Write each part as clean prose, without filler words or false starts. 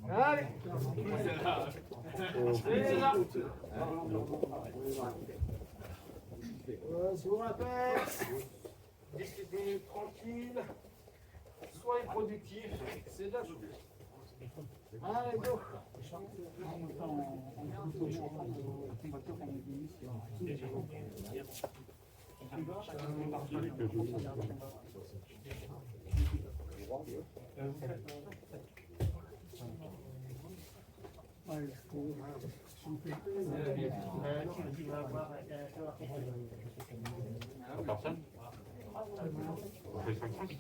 Allez, c'est là. Si vous rappelez, discutez tranquille, soyez productif, c'est de la journée. Allez, go. Personne. On fait 5-5.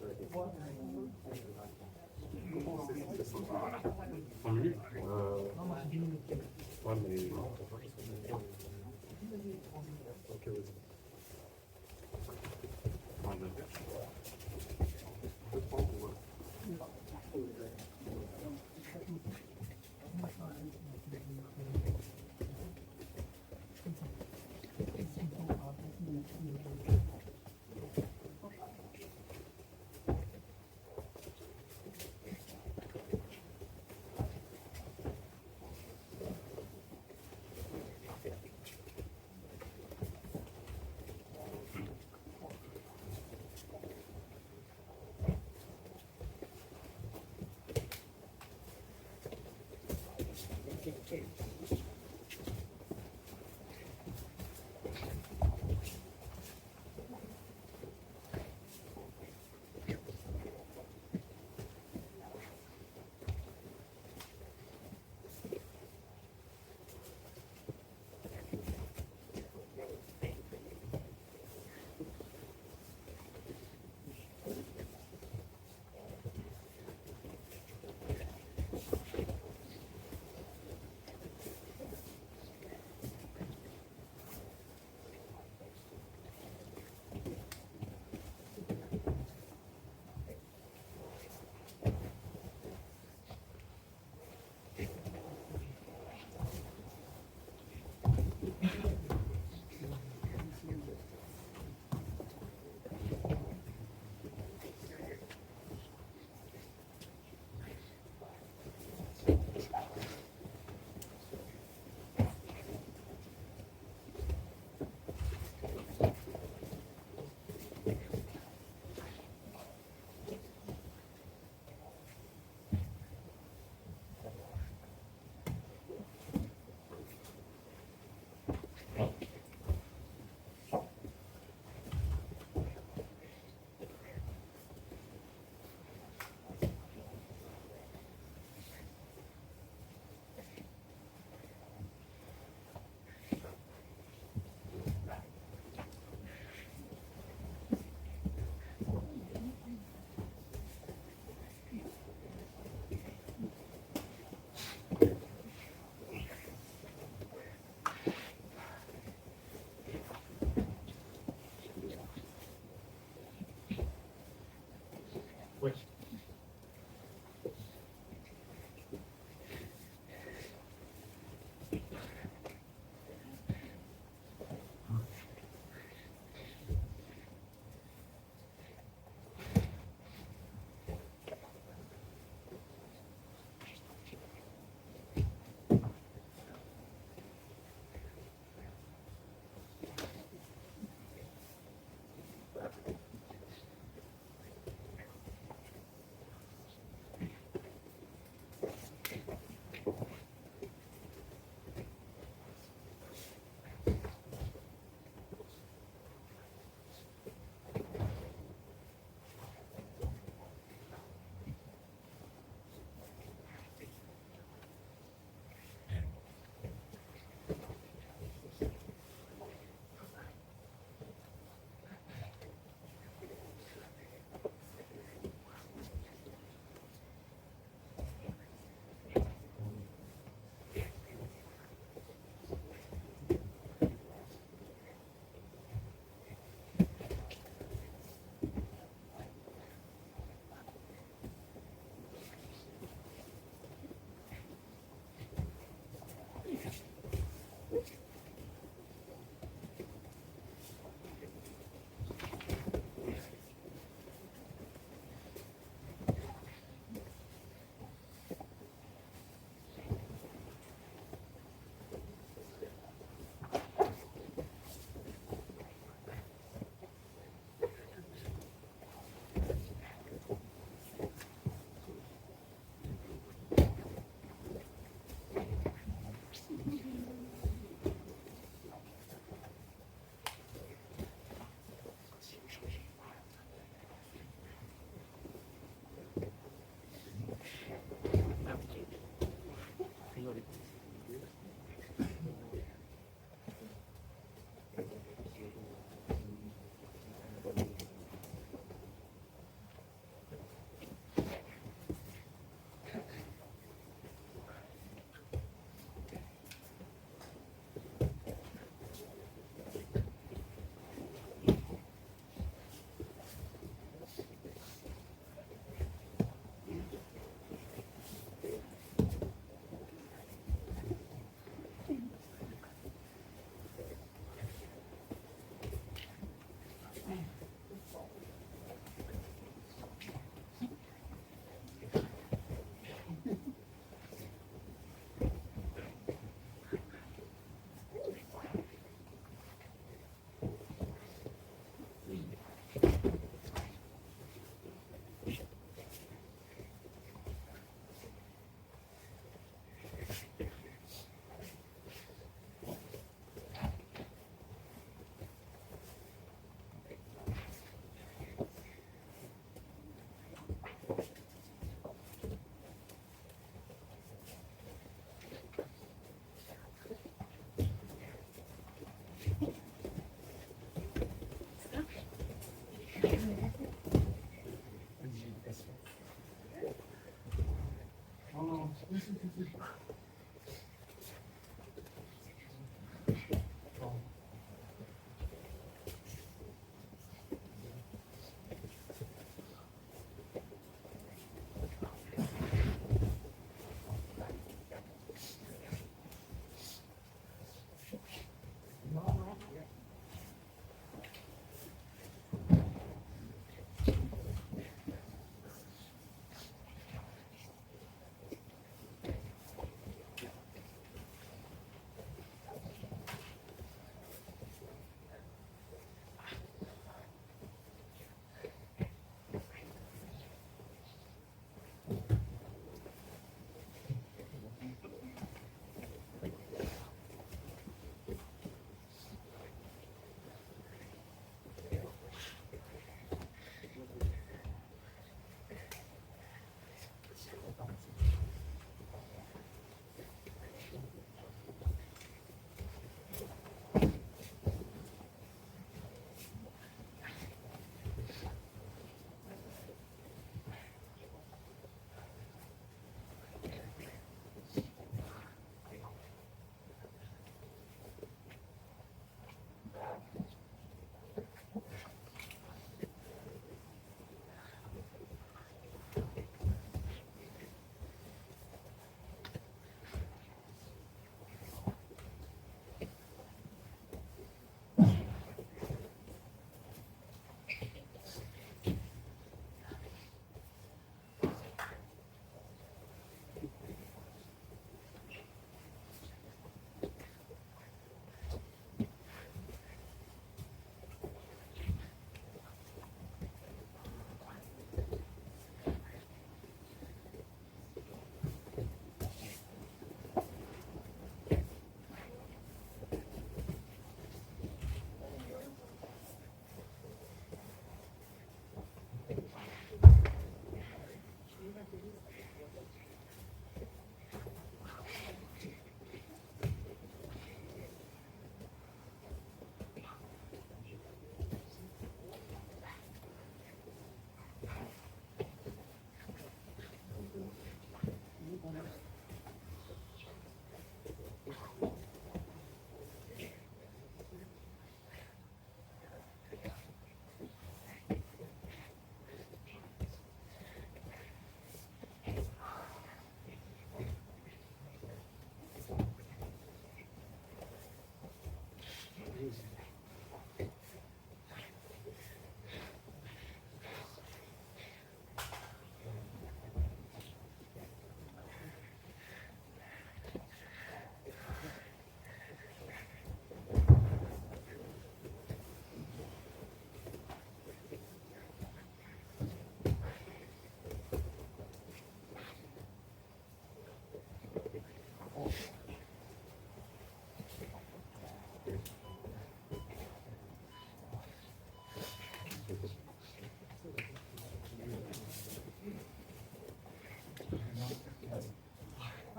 5 minutes. Ouais, mais. Ok, vas-y.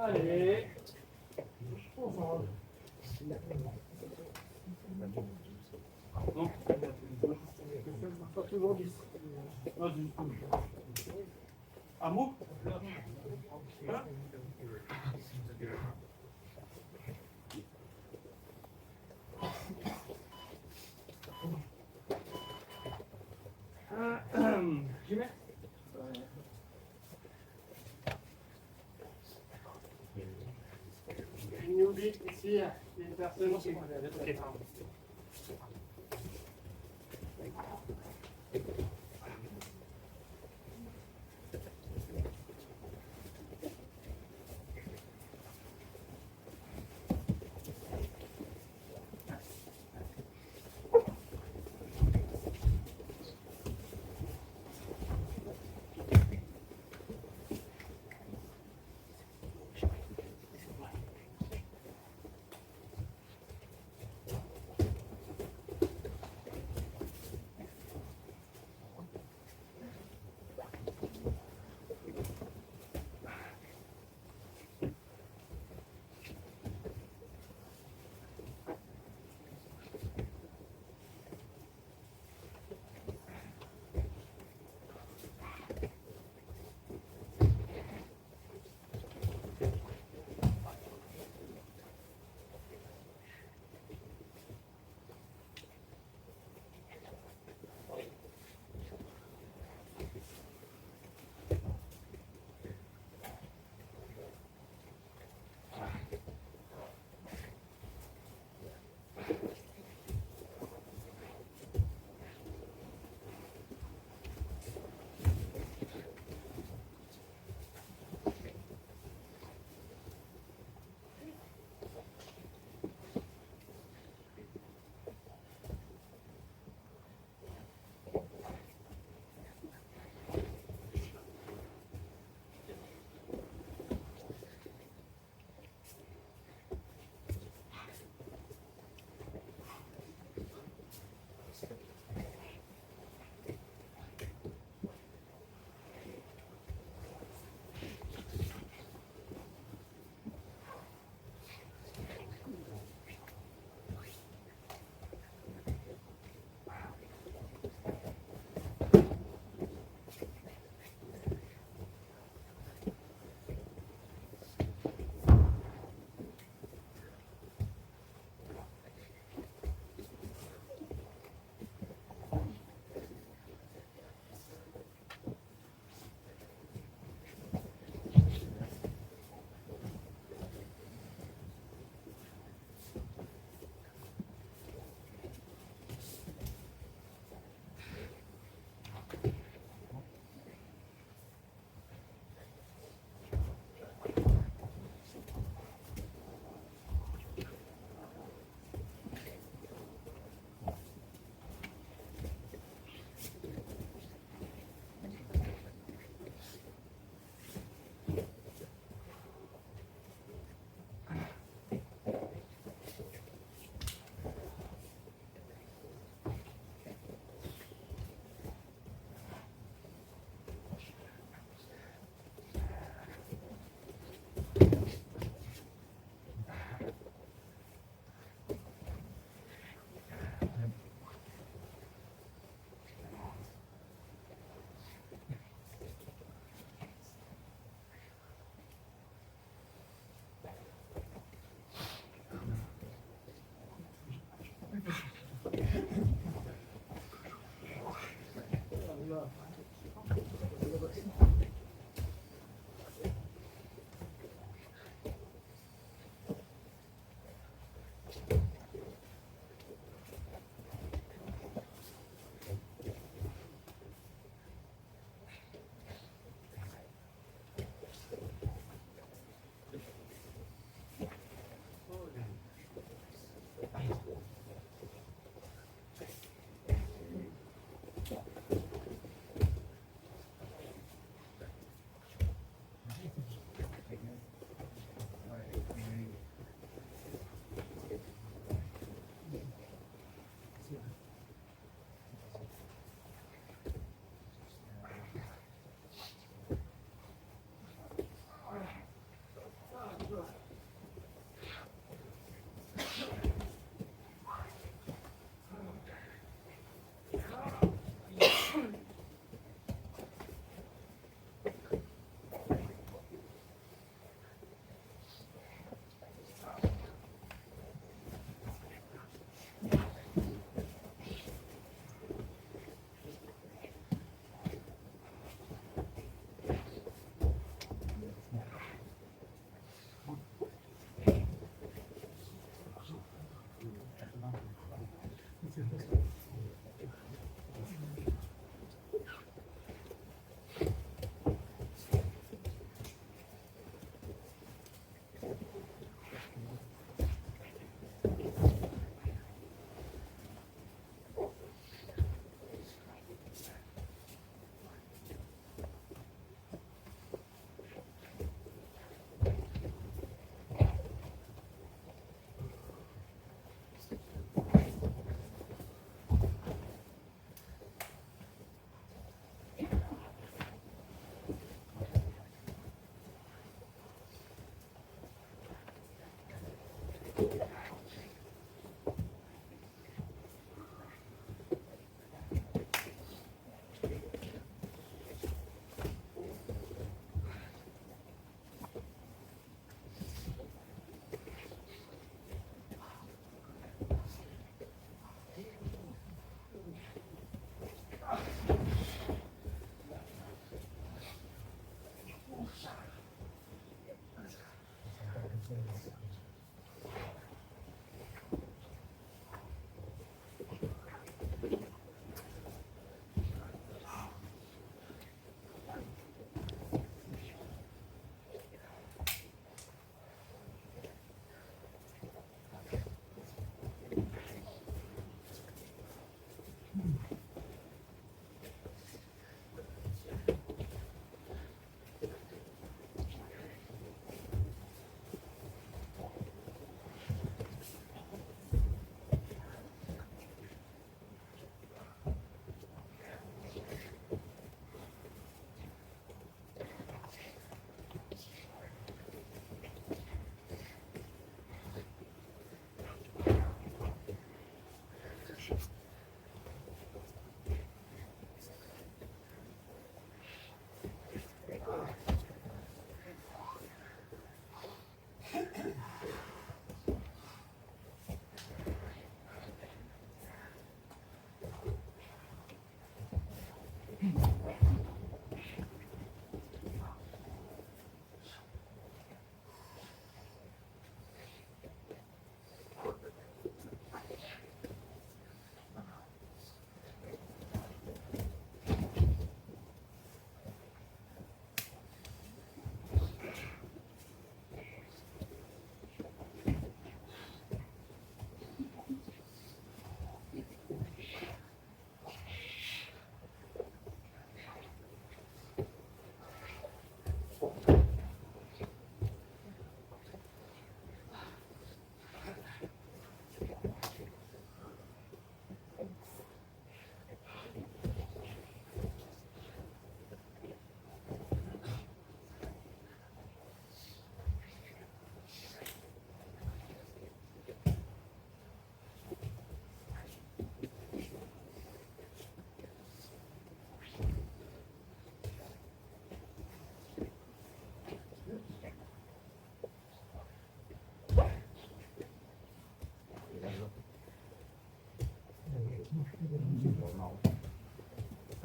Allez. On va. Non. Pas toujours 10. Vas-y. Un mot hein J'y mets. Une oublie ici, il y a une personne qui... Ok, pardon.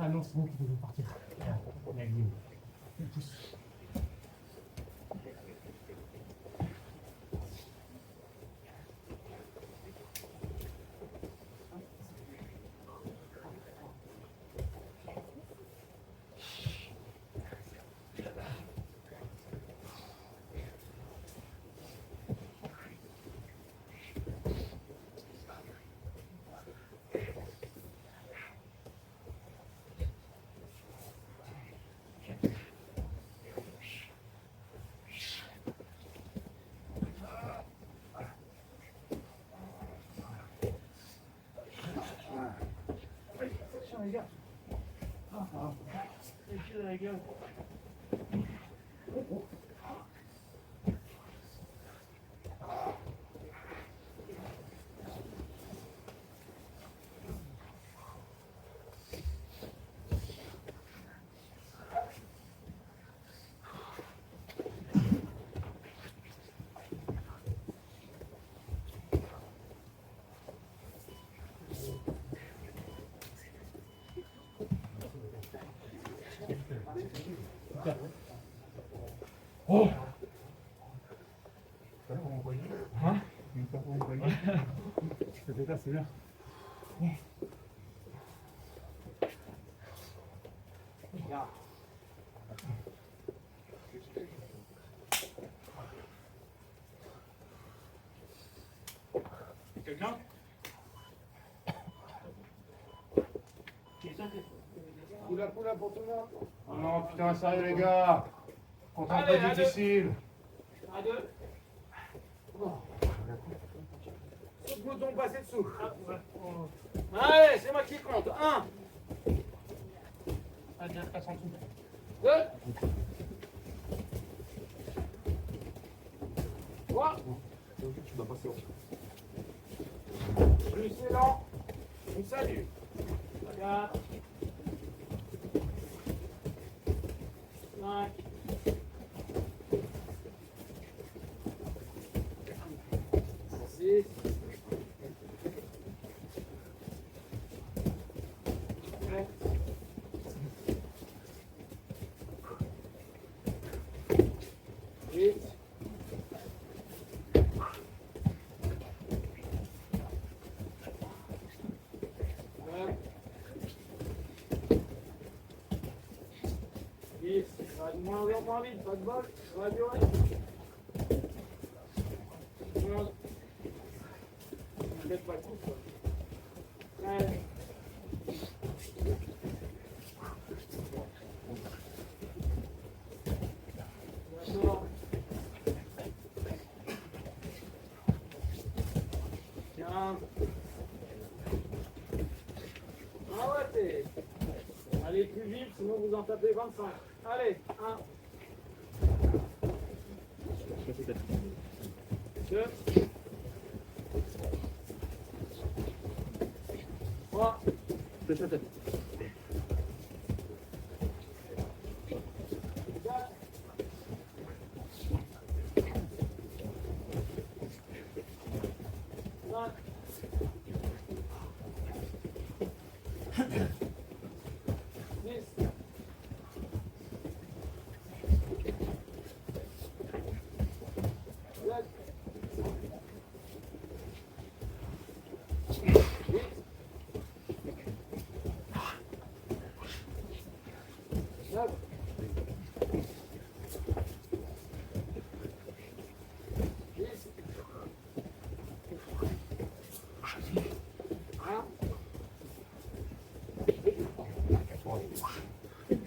Ah non, c'est bon qu'il devait partir. La ligne. Il pousse. Attention les gars. Les pieds dans la gueule. Oh! Hein? Je fais ça, c'est bien. Quelqu'un? Poula pour tout le monde. Oh non, putain, sérieux les gars. Contre un peu difficile. À deux. Sous le bouton, passez dessous. Allez, c'est moi qui compte. 1, 2, 3, Donc tu dois passer au plus c'est lent. On salue. 4, 5, 6, 7, 8, 9, 10, ça va de moins en moins vite, pas de bol, ça va durer. 11, peut-être pas le coup, quoi. 13, 14, 15. Ah ouais, t'es. Allez plus vite, sinon vous en tapez 25. Allez, 1. 2. 3. 4. 5. 6. 7. 8. 9. 10. 1.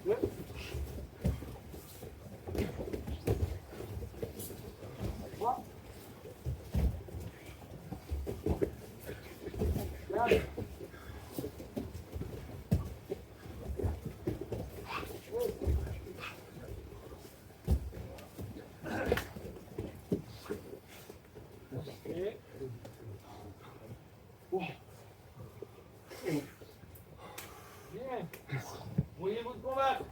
2. 3. 4. 5. Bien. Voyez-vous de combattre.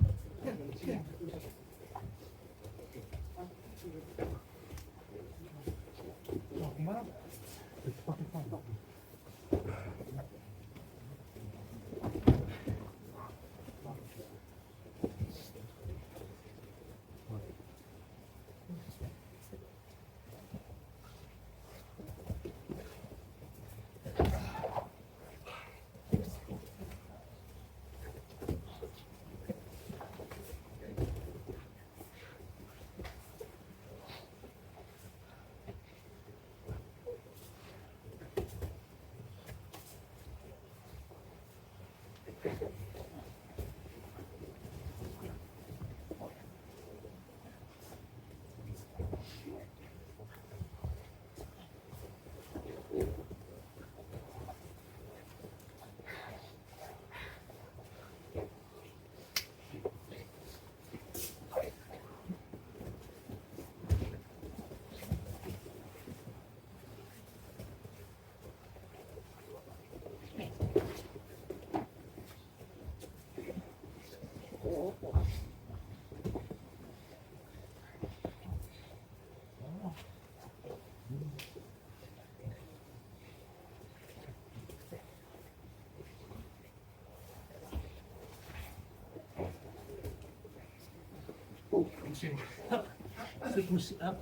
C'est poussé. Hop.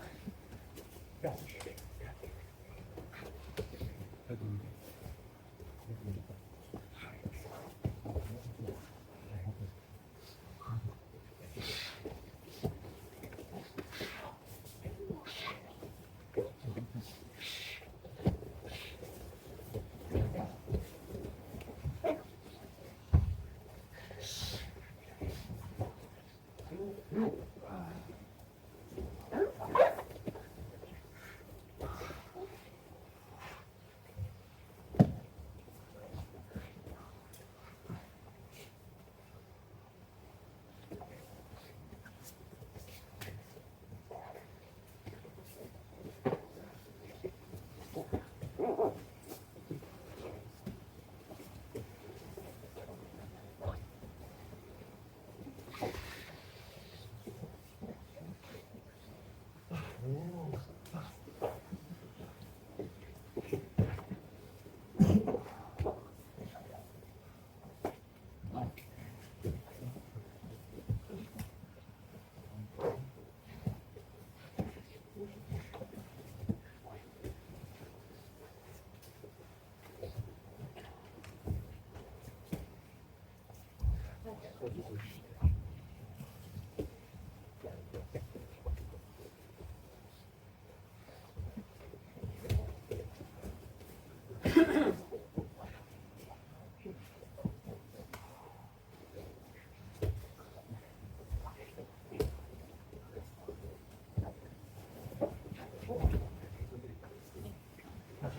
Attention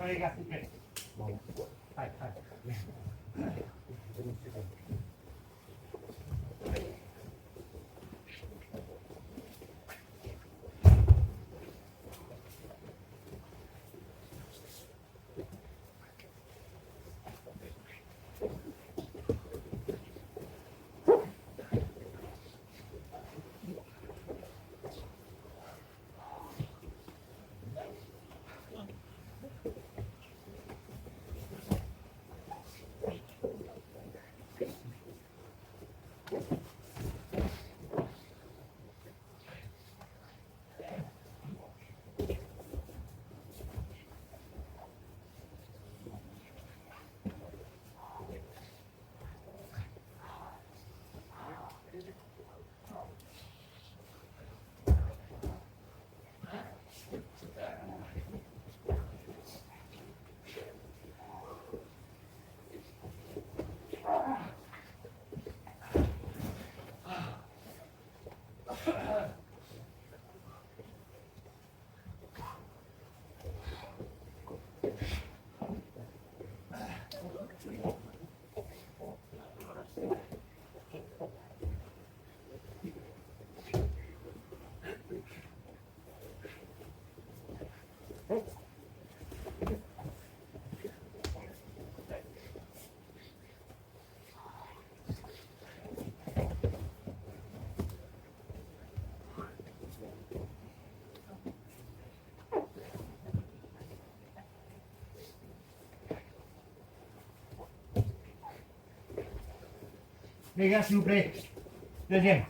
les gars, s'il te plaît. Bon. Allez, allez. Les gars, s'il vous plaît. Deuxième.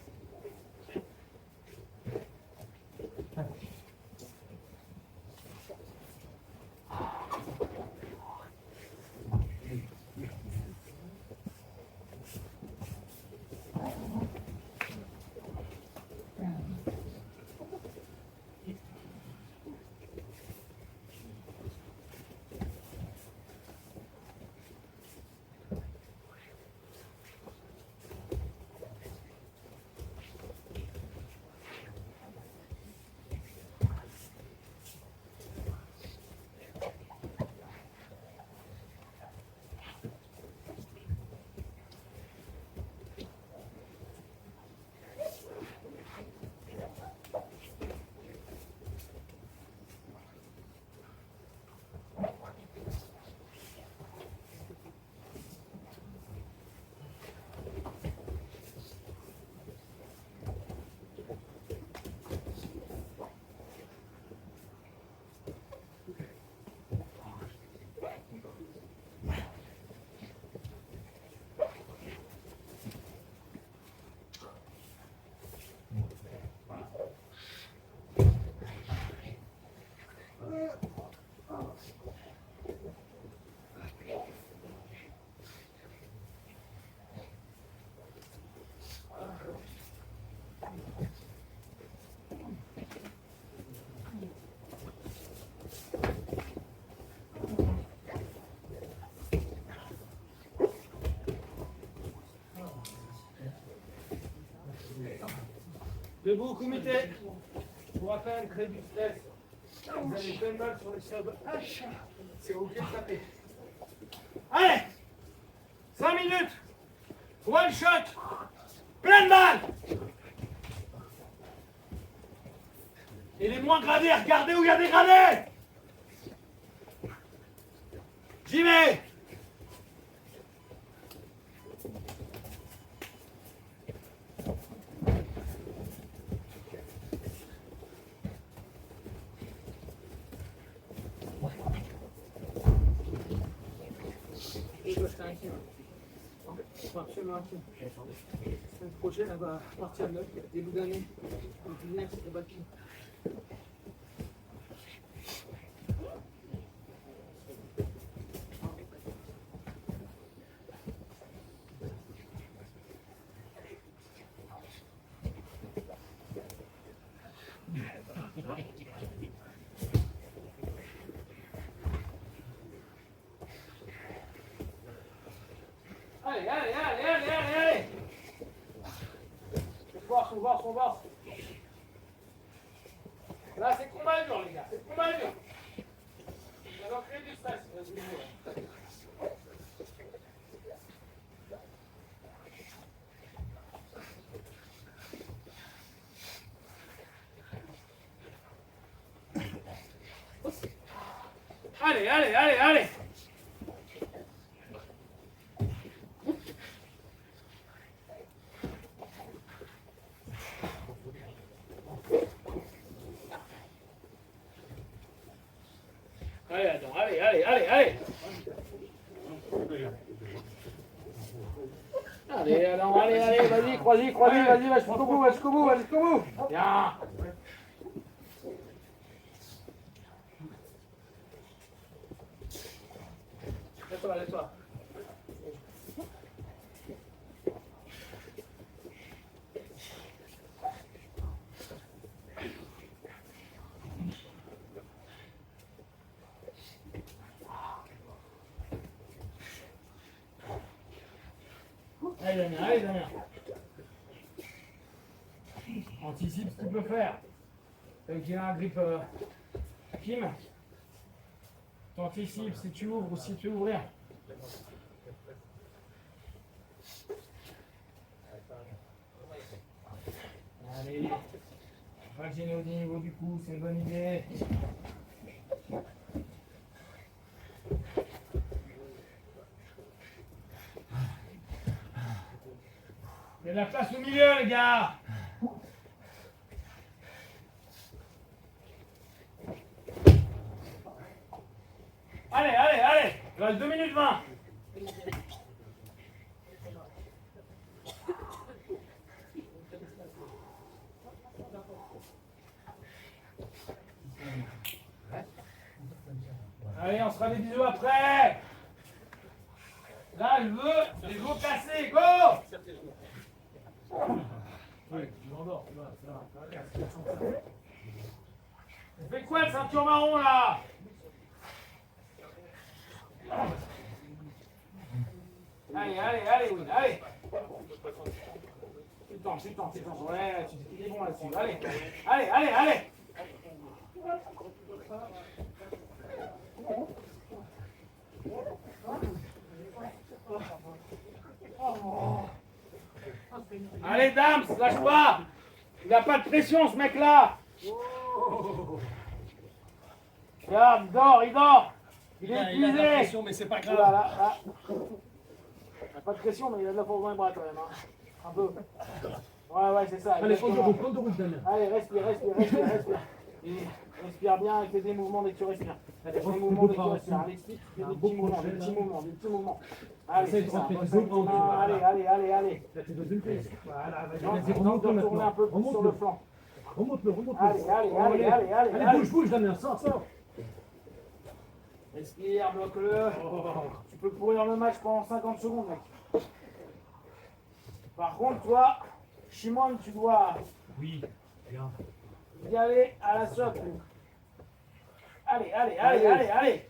Debout, comité. On va faire un crédit de stress. Vous avez plein de balles sur les subs. C'est ok de taper. Allez 5 minutes. One shot. Plein de balles. Et les moins gradés, regardez où il y a des gradés. J'y vais. La semaine prochaine, elle va partir de début d'année. Le business est bâti. Allez, allez, allez, allez, allez, allez. Faut voir. Là, c'est combat dur, les gars. C'est combat dur. Ça va créer du stress. Allez, allez, allez, allez. Allez, Adam, allez, allez, allez, allez. Allez, Adam, allez, allez, vas-y, croisez, vas-y, va jusqu'au bout, Bien. Laisse-toi. Allez, Damien. Anticipe ce qu'il peut faire. Donc il a un grip Kim. Tu anticipes si tu ouvres ou si tu ouvres rien. Allez. Pas gêner au niveau du cou, c'est une bonne idée. Il y a de la place au milieu, les gars. Allez. Il reste 2 minutes 20. Allez, on se fera des bisous après. Là, je veux les os cassés. Go! On fait quoi le ceinture marron là? Allez, Will, allez. Tu tentes. Ouais, tu es bon là-dessus. Allez. Allez, Dams, lâche pas. Il n'a pas de pression, ce mec-là. Regarde, il dort. Il est épuisé. Il a de la pression, mais c'est pas grave. Là. Il n'a pas de pression, mais il a de la force dans les bras quand même. Hein. Un peu. Ouais, c'est ça. Allez, prends de route, Damien. Allez, respire. Et respire bien et fais des mouvements dès que tu respires. Fais des mouvements dès que tu respires. Allez, fais des petits mouvements. Allez, c'est ça. Allez. Voilà, Vas-y, tourner un peu plus sur le flanc. Remonte-le. Allez. Bouge, Damien, sors. Respire, bloque-le. Tu peux courir le match pendant 50 secondes, mec. Par contre, toi, Shimon, tu dois Oui, bien. y aller à la socle. Allez.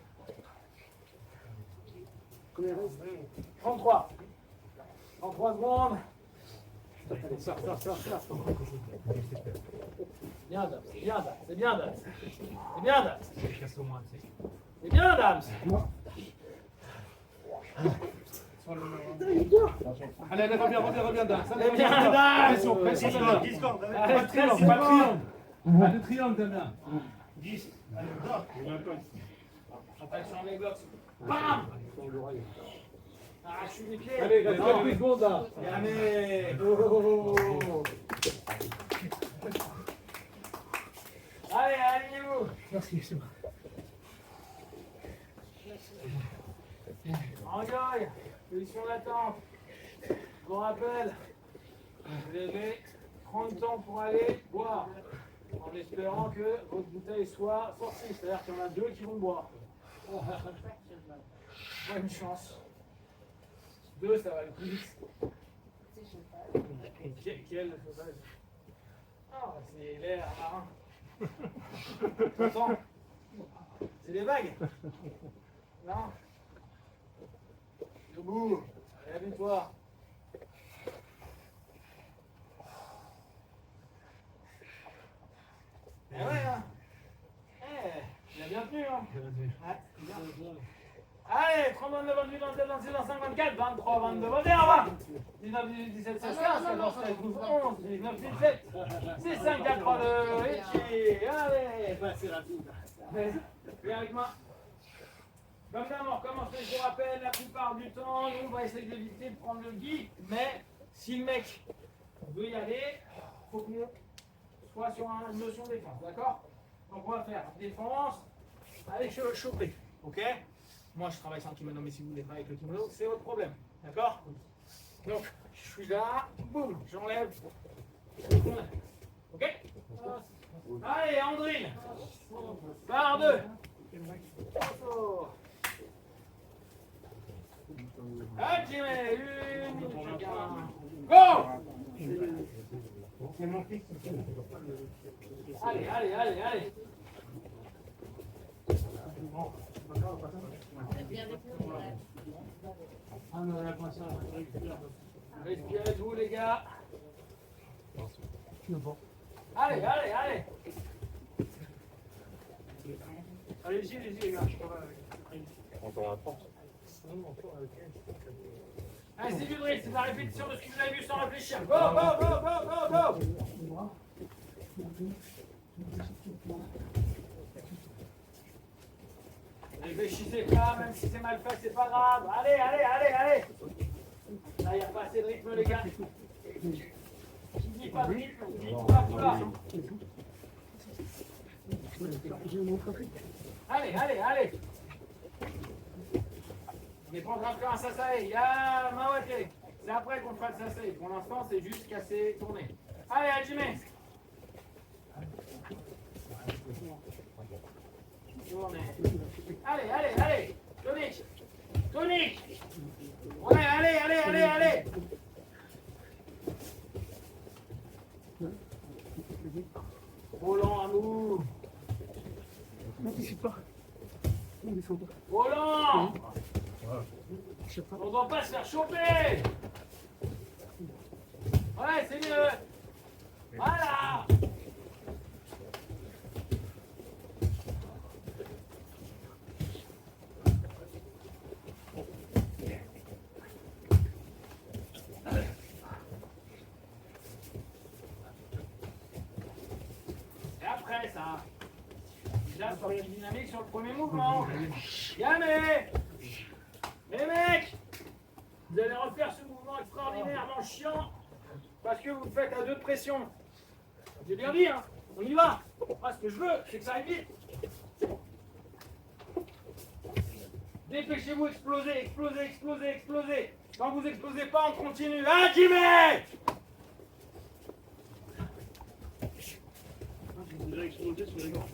33 secondes. Allez, sors. C'est bien, Dams. Allez, reviens, Dan. C'est bien, Dams. Pression. Allez, 13 Pas de secondes. triangle. Pas de triangle, Damien. 10. Allez, dors. Attaque sur les blocs. Bam. Arrache les pieds. Allez, reste quelques secondes là. Allez. Allez, alignez-vous. Merci, c'est bon. Engueule. Position d'attente. Je vous rappelle, vous avez 30 temps pour aller boire. En espérant que votre bouteille soit sortie. C'est-à-dire qu'il y en a 2 qui vont boire. Pas une chance. 2, ça va le plus vite. Quel chauffage? Ah, c'est l'air marin. Attends. C'est des vagues. Non. Debout. Réhabille-toi. Eh ouais, hein. Il a bien tenu, hein. Ouais, bien. Allez, 30, 29, 28, 27, 26, 25, 24, 23, 22, 21, 20, 19, 18, 17, 16, 15, 14, 13, 12, 11, 19, 17, 6, 5, 4, 3, 2, et allez. C'est rapide. Viens avec moi. Comme d'hab, on recommence, je vous rappelle, la plupart du temps, nous, on va essayer d'éviter de prendre le guide, mais si le mec veut y aller, il faut qu'on soit sur une notion de défense, d'accord? Donc on va faire défense avec choper, ok? Moi je travaille sans kimono, mais si vous voulez travailler avec le kimono, c'est votre problème, d'accord? Donc je suis là, boum, j'enlève, ok? Allez, Andrine, par deux. Ah, Jimmy, 1 minute chacun. Go! C'est mon fils. Allez. Respirez-vous, les gars. Allez. Allez-y, les gars. Encore un force. Allez, c'est du drill, c'est la répétition de ce que vous avez vu sans réfléchir. Go! Réfléchissez pas, même si c'est mal fait, c'est pas grave. Allez. Là, il n'y a pas assez de rythme, les gars. Qui dit pas de rythme, dit pas foulard. Allez. Mais prendre un sasae, il y a Mawate. C'est après qu'on fera le sasae. Pour l'instant, c'est juste casser, tourner. Allez, Hajime. Tournez. Allez. Tonique. Ouais, allez. Roland à nous. Roland. On ne doit pas se faire choper. Ouais, c'est mieux. Voilà. Et après ça, déjà sur les dynamiques sur le premier mouvement. Yamé. Les mecs, vous allez refaire ce mouvement extraordinairement chiant parce que vous le faites à 2 de pression. J'ai bien dit, hein, on y va. Moi, ce que je veux, c'est que ça aille vite. Dépêchez-vous, explosez. Quand vous explosez pas, on continue. Ah, Jimmy! J'ai déjà explosé sur les gars.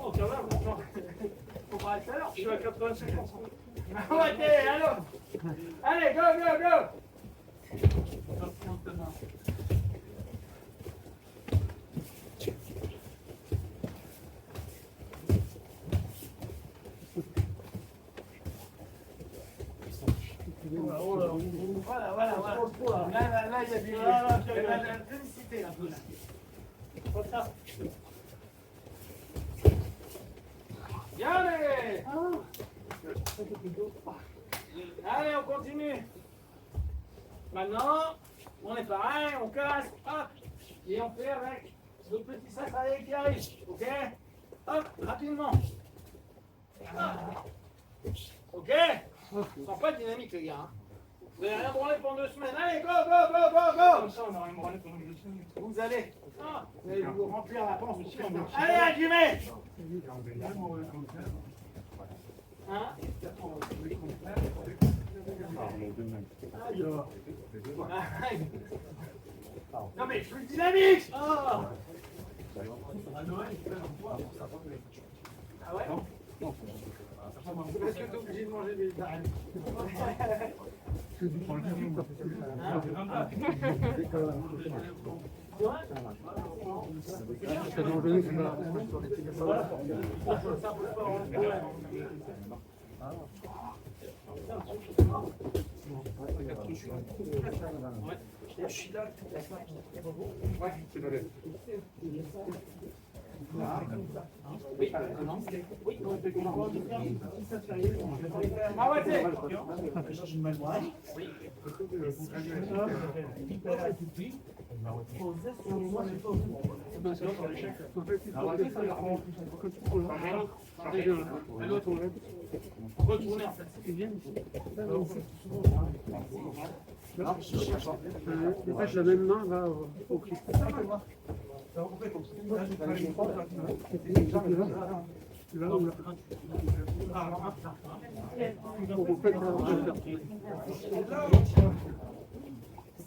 Oh, ça va, on va rester alors. Je suis à 85%. Ok, allez, go! Voilà. Là, il y a du... la félicité, là. Allez! Allez, on continue. Maintenant, on est pareil, on casse, hop, et on fait avec le petit sac qui arrive, ok? Hop, rapidement. Ok? Sans pas de dynamique, les gars. Hein. Vous n'allez rien branler pendant 2 semaines. Allez, go! Comme ça, on aurait me branlé pendant 2 semaines. Vous allez vous remplir la panse. Allez, Hajime! 1. Non mais plus dynamique. Ah ouais. Est-ce que tu es obligé de manger des araignées? Je suis là. Ouais, c'est vrai. Ah ouais, c'est. La même main va au Christ.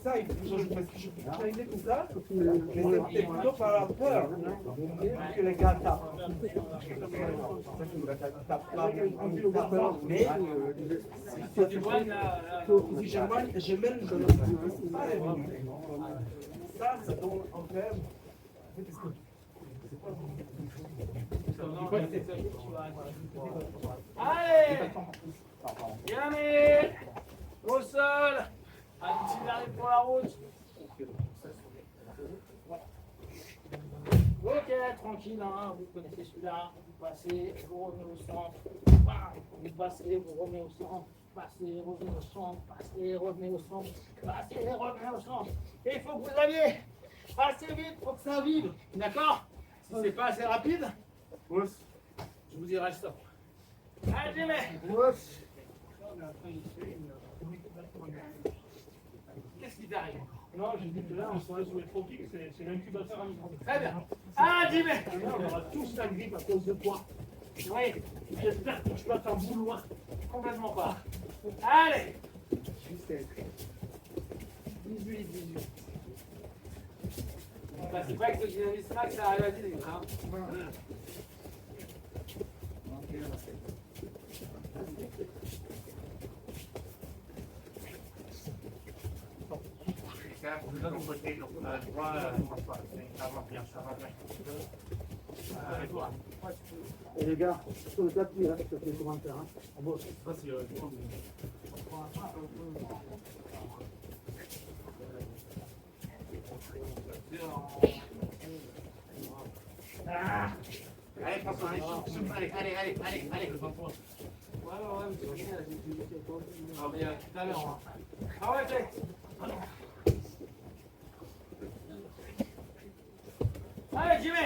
Ça, il faut parce que je peux travailler tout ça, mais c'est plutôt par la peur que les gars tapent. Mais je mène ça donne en fait. Allez, bien mis au sol. Un petit dernier pour la route. Ok, tranquille, hein, vous connaissez celui-là. Vous passez, vous revenez au centre. Vous passez, vous revenez au centre. Passez, revenez au centre. Passez, revenez au centre. Passez, revenez au centre. Et il faut que vous alliez assez vite pour que ça vibre. D'accord? Si c'est pas assez rapide, je vous dirai stop. Allez, Jimmy. Qu'est-ce qui t'arrive? Non, j'ai dit que là, on serait sur les tropiques, c'est l'incubateur à micro. Très bien. Ah, Jimmy. On aura tous la grippe à cause de toi. Oui, J'espère que tu vas t'en vouloir. complètement pas. Allez. 18. Bah, c'est pas que le dynamisme max, ça arrive à 18. Hein. De l'autre côté, donc droit, ça va bien, ça va bien. Et les gars, sur le tapis, là, ça fait commentaire. Hein. Ah bon, Allez, François, allez, allez. Ouais, mais c'est bien, ah, mais tout à l'heure. Hein. Ah ouais, t'es. Allez, Jimmy.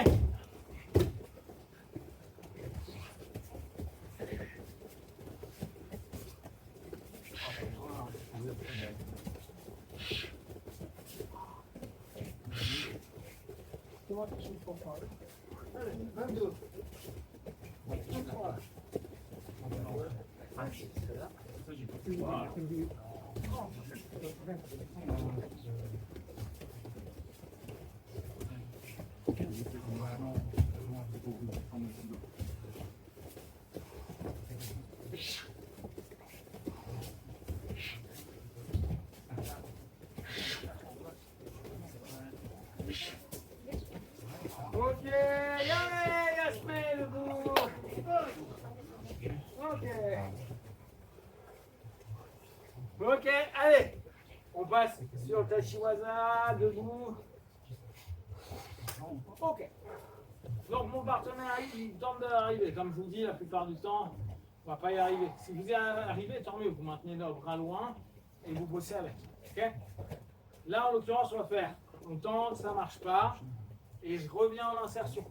Allez, 22. 23. Ok, allez, Yasmine, debout. Ok. Ok, allez. On passe sur le Tashiwaza, debout. Ok. Donc mon partenaire, il tente d'arriver. Comme je vous dis, la plupart du temps, on va pas y arriver. Si vous y arrivez, tant mieux. Vous maintenez le bras loin et vous bossez avec. Ok. Là, en l'occurrence, on va faire. On tente, ça marche pas. Et je reviens en insertion.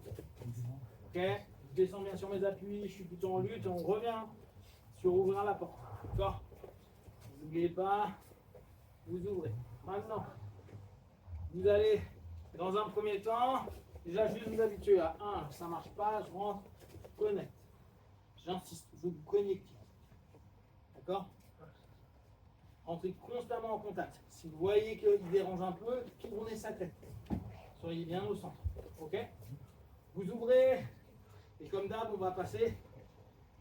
Ok. Je descends bien sur mes appuis, je suis plutôt en lutte. On revient sur ouvrir la porte. D'accord. N'oubliez pas, vous ouvrez. Maintenant, vous allez, dans un premier temps, déjà juste vous habituer à 1, ça marche pas, je rentre, connecte. J'insiste, vous vous connectez. D'accord? Entrez constamment en contact. Si vous voyez qu'il dérange un peu, tournez sa tête. Soyez bien au centre. Ok? Vous ouvrez, et comme d'hab, on va passer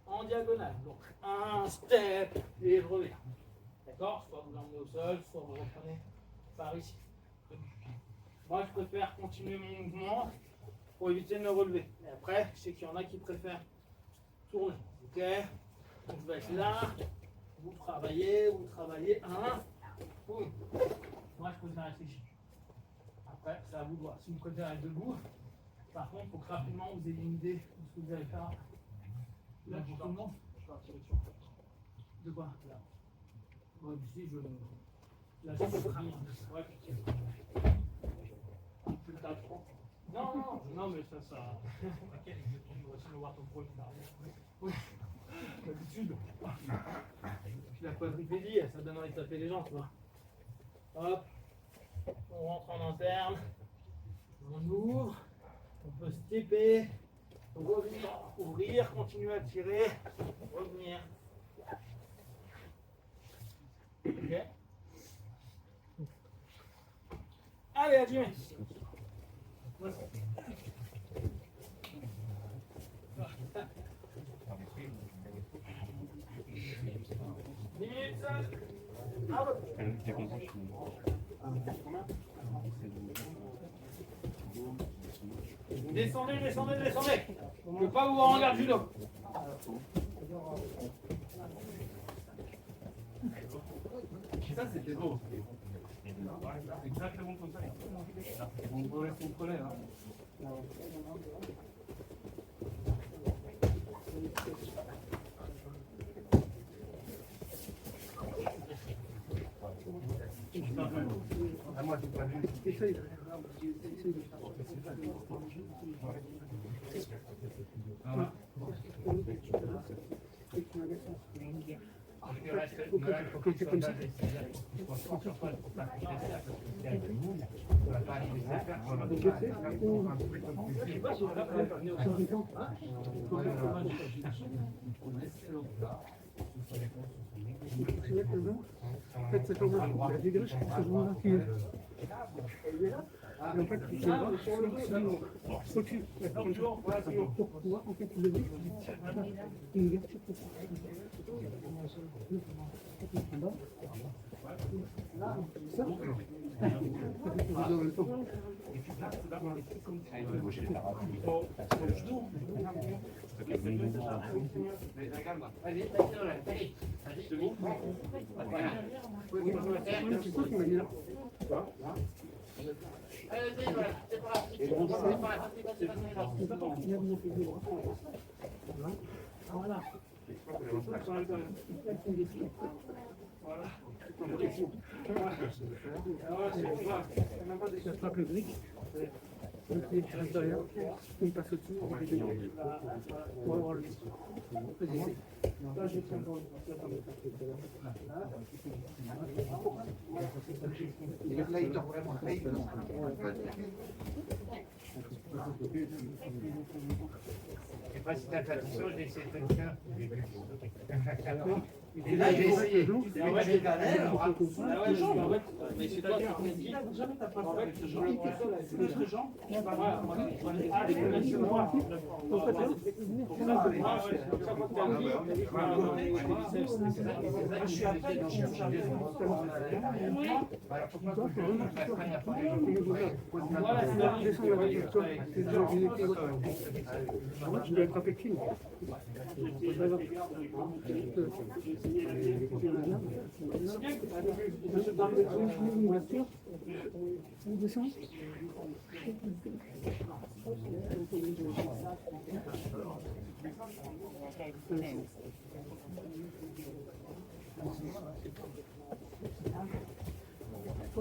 en diagonale. Donc, un step, et je reviens. D'accord? Soit vous l'emmenez au sol, soit vous reprenez par ici. Moi, je préfère continuer mon mouvement pour éviter de me relever. Et après, je sais qu'il y en a qui préfèrent tourner. Ok? Donc, je vais être là. Vous travaillez. Un. Boum. Moi, je préfère rester ici. Après, c'est à vous de voir. Si vous préférez être debout, par contre, il faut que rapidement vous ayez une idée de ce que vous allez faire. Là, pour tout le monde. De quoi? Là. Ouais, ici, je. Là, je vais travailler. Ouais, non, mais ça. Ok, on va aussi le voir ton point. Oui, d'habitude. Puis la quadripédie, ça donne envie de taper les gens, tu vois. Hop, on rentre en interne, on ouvre, on peut stepper, revenir, ouvrir, continuer à tirer, revenir. Ok. Allez, à Jimmy. Descendez. On ne peut pas vous voir en garde judo. Ça, c'était beau. Exactement comme ça. On pourrait contrôler. Moi, j'ai pas vu. Essaye. Voilà. Faites ça comme ça. Il y a des gars, je pense que je vois là qui est. Et en fait, il va au-dessus. Pour pouvoir, en fait, lever une ouverture pour ça. Là, ça. Vous avez le temps. Voilà. J'attrape le brick. Je reste derrière, on passe au-dessus, on va voir le là, je tiens dans Là, il dort vraiment. Là, il dort. Je sais pas si tu as fait attention, j'ai essayé de te faire. Et là, j'ai essayé. J'ai galère. mais c'est toi qui me dis. Jamais t'as pas fait ce genre de gens. Je suis après, je vais attraper le film.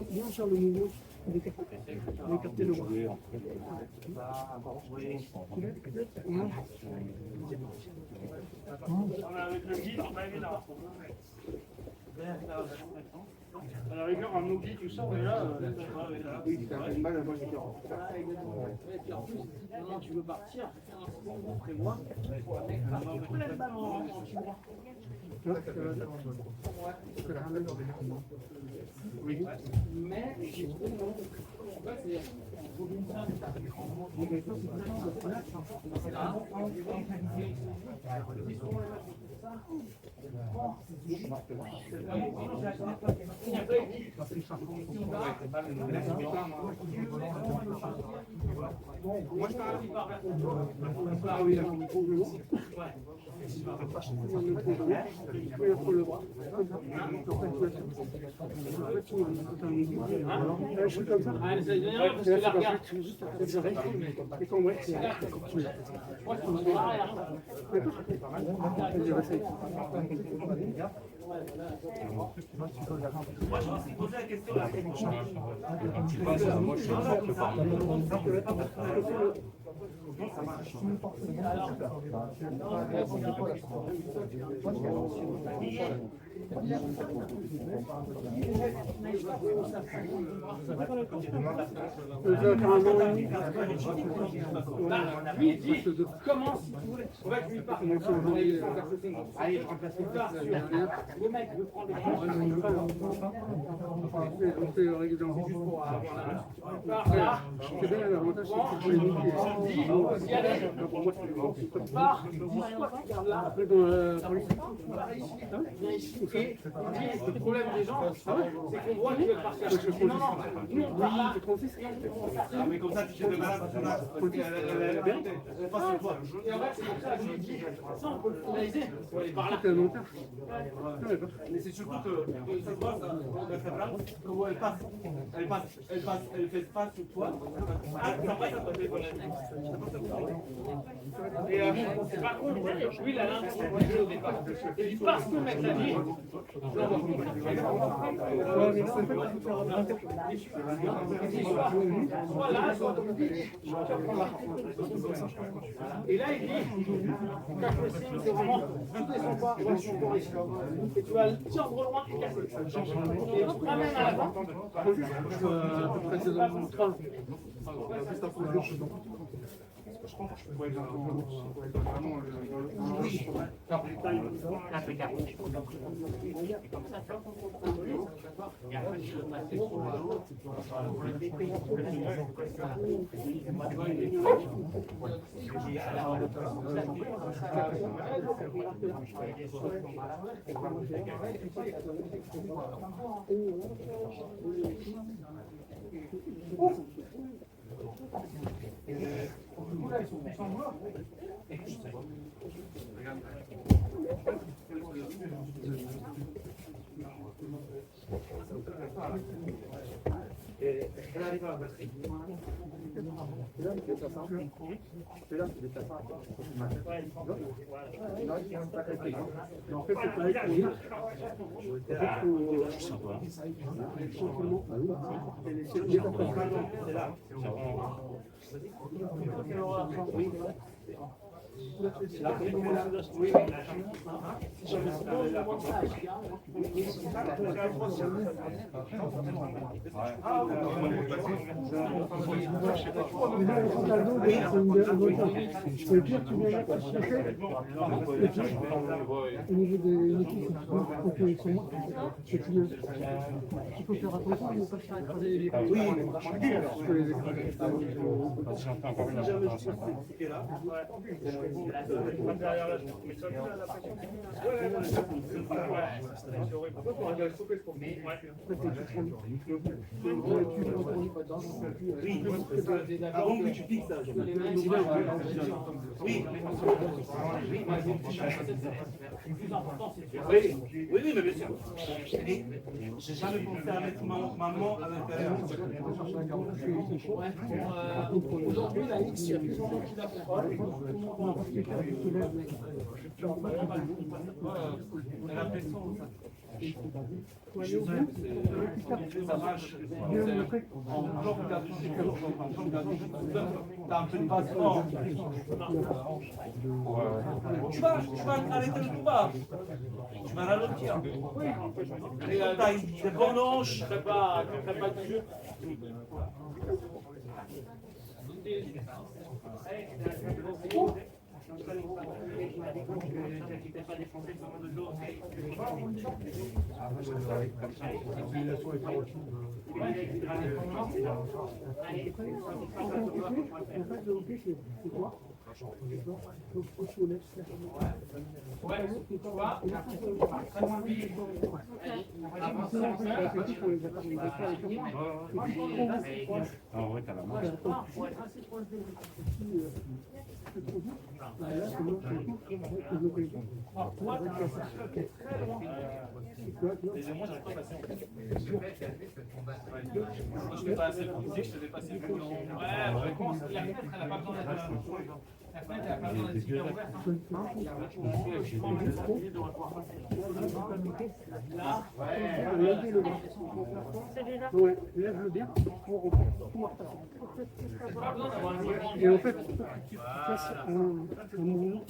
Bien faire le mouvement d'écarter le bras. Avec le guide, on a vu là. À la rigueur, un oubli, tout ça, mais là. Oui, t'as fait mal, moi j'étais en. Et en plus, comment tu veux partir, on prévoit. Plein de ballons en petit bras. Mais Moi, je pense qu'il posait la question là. lui il dit comment si tu voulais. En fait, lui part. Allez, je remplace le part. Le mec veut prendre le On fait régulièrement. part là. C'est bien l'avantage, c'est que tu peux Dis, y aller. Part, dis-toi, tu gardes là. après dans la police. Viens ici. Et il dit, le problème des gens, c'est qu'on voit qu'ils veulent partir. Je dis, non, non, nous on part là. Ah, mais comme ça, tu te fais malade parce qu'elle est bien. Elle passe sur toi. Et en fait, c'est pour ça que je lui dis, ça on peut le finaliser. Il faut aller par là. C'est un long terme. Mais c'est surtout que c'est quoi ça? Comment elle passe? Elle fait pas sur toi. Ah, ça passe, ça passe. Et par contre, lui, il a l'impression de jouer au départ. Et puis parce que le mec l'a dit, soit là, soit et là, il dit, cache le signe, c'est vraiment, tu descends pas, moi je suis encore ici. Et tu vas le tendre loin et casser. Et tu ramènes à l'avant. Le pire, tu viens là, au niveau des équipes, ils sont morts. Il faut faire attention, il ne faut pas se faire écraser les pieds. Oui, je peux les écraser. Avant que tu piques ça, oui. Oui, mais bien sûr. J'ai jamais pensé à mettre maman à l'intérieur. Aujourd'hui, la X, il y a plus de gens qui la font. Elle a fait son, ça. Ça marche. T'as un peu de passeport. Tu vas arrêter le combat. Tu vas ralentir. Et t'as des bonnes hanches. Je ne ferai pas de jeu. n'est pas défoncé comme de l'autre. En fait, le hockey, c'est quoi? Donc, faut se lève, c'est Ouais, tu vois, très loin de lui. Ah ouais, t'as la main. Moi, j'arrive pas à passer en fait. Moi, je fais pas assez de musique, je te fais passer le coup. Ouais, vraiment, la fenêtre, elle n'a pas besoin d'être. La fenêtre, elle n'a pas besoin d'être super ouverte. Là, Levez le bras. Ouais, lève-le bien pour pouvoir passer. pas besoin d'avoir un mouvement. Et en fait, tu fasses un mouvement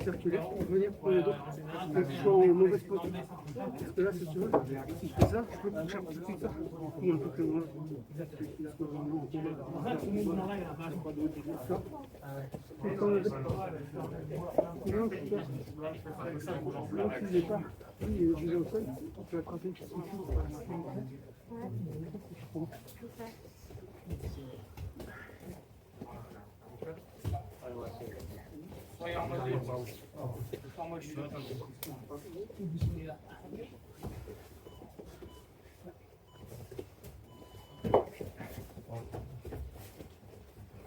circulaire pour venir pour le dos, que tu sois en mauvaise position. Parce que là, si tu veux, si je fais ça, je peux toucher un petit peu ça. Ou un peu plus loin. Et quand non, tu l'es pas. Oui, je vais au sol, tu vas attraper. Soyez en mode libre. En mode libre.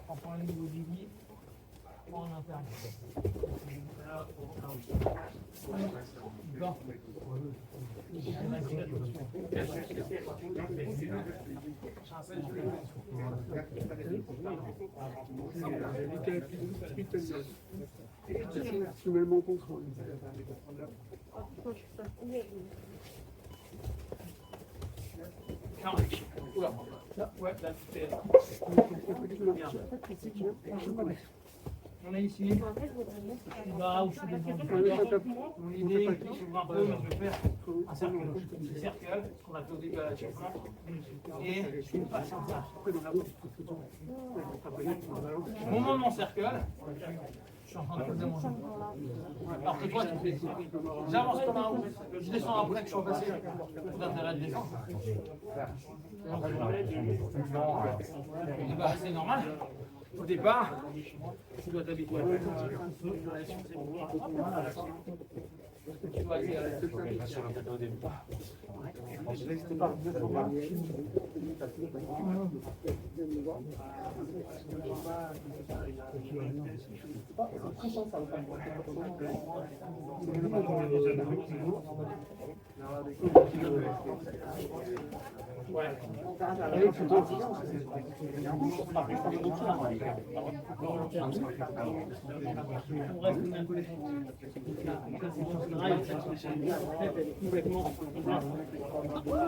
On prend un niveau du lit, en interne. Bon. Tu mets le menton sur Oula. Ouais, là, tu fais. On est ici. Là où je suis devant. Mon idée, je ouvre un peu, mais je vais faire un cercle. Un cercle, ce qu'on a fait au début à la chaque fois. Et je passe en ça. Au moment de mon cercle, je suis en train de poser mon genou. Alors que toi, tu fais ici. J'avance comme un ouf. Je descends après que je sois passé. Tout d'intérêt de descendre. Bah, c'est normal. Au départ, tu dois t'habituer à faire tu dois aller